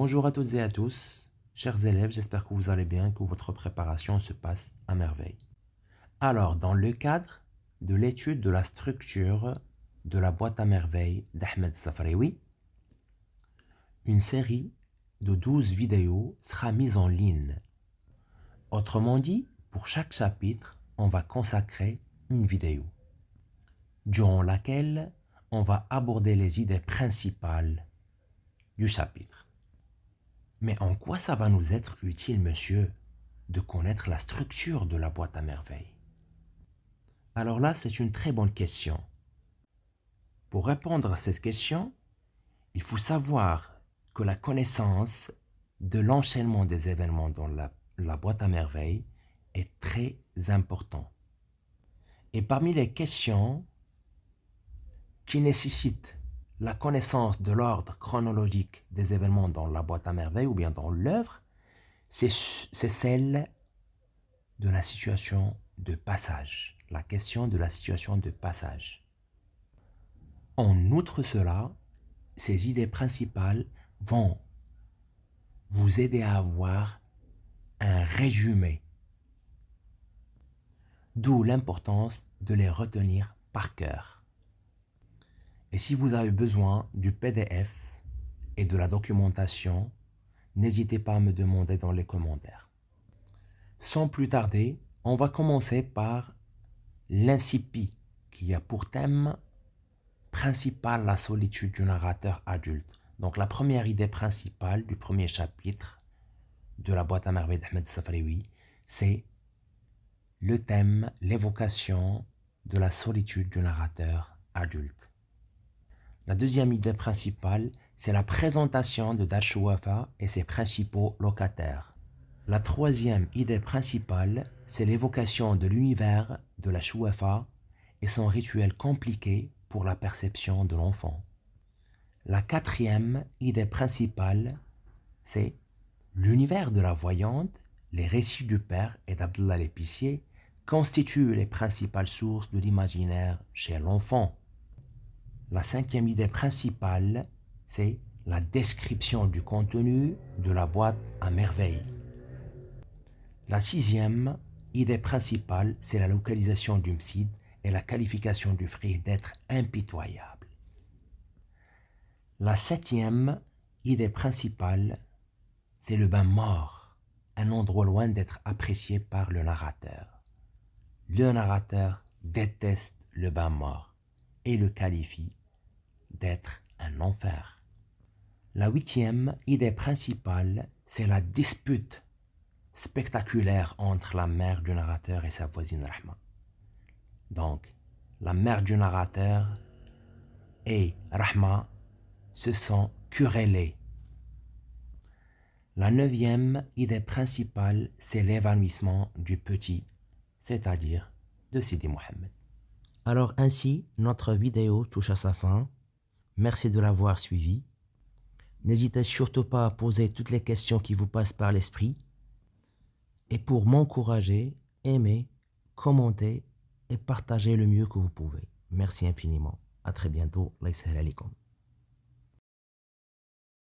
Bonjour à toutes et à tous, chers élèves, j'espère que vous allez bien, que votre préparation se passe à merveille. Alors, dans le cadre de l'étude de la structure de la boîte à merveilles d'Ahmed Safraoui, une série de 12 vidéos sera mise en ligne. Autrement dit, pour chaque chapitre, on va consacrer une vidéo, durant laquelle on va aborder les idées principales du chapitre. Mais en quoi ça va nous être utile, monsieur, de connaître la structure de la boîte à merveilles? Alors là, c'est une très bonne question. Pour répondre à cette question, il faut savoir que la connaissance de l'enchaînement des événements dans la boîte à merveilles est très important. Et parmi les questions qui nécessitent la connaissance de l'ordre chronologique des événements dans la boîte à merveilles ou bien dans l'œuvre, c'est celle de la situation de passage, la question de la situation de passage. En outre cela, ces idées principales vont vous aider à avoir un résumé, d'où l'importance de les retenir par cœur. Et si vous avez besoin du PDF et de la documentation, n'hésitez pas à me demander dans les commentaires. Sans plus tarder, on va commencer par l'incipit, qui a pour thème principal la solitude du narrateur adulte. Donc la première idée principale du premier chapitre de la boîte à merveilles d'Ahmed Safraoui, c'est le thème, l'évocation de la solitude du narrateur adulte. La deuxième idée principale, c'est la présentation de Dar Chouafa et ses principaux locataires. La troisième idée principale, c'est l'évocation de l'univers de la Chouafa et son rituel compliqué pour la perception de l'enfant. La quatrième idée principale, c'est l'univers de la voyante. Les récits du père et d'Abdallah l'épicier constituent les principales sources de l'imaginaire chez l'enfant. La cinquième idée principale, c'est la description du contenu de la boîte à merveilles. La sixième idée principale, c'est la localisation du Msid et la qualification du fruit d'être impitoyable. La septième idée principale, c'est le bain mort, un endroit loin d'être apprécié par le narrateur. Le narrateur déteste le bain mort et le qualifie d'être un enfer. La huitième idée principale, c'est la dispute spectaculaire entre la mère du narrateur et sa voisine Rahma. Donc, la mère du narrateur et Rahma se sont querellées. La neuvième idée principale, c'est l'évanouissement du petit, c'est-à-dire de Sidi Mohammed. Alors ainsi, notre vidéo touche à sa fin. Merci de l'avoir suivi. N'hésitez surtout pas à poser toutes les questions qui vous passent par l'esprit. Et pour m'encourager, aimez, commentez et partagez le mieux que vous pouvez. Merci infiniment. À très bientôt. Allah yasahel alaikum.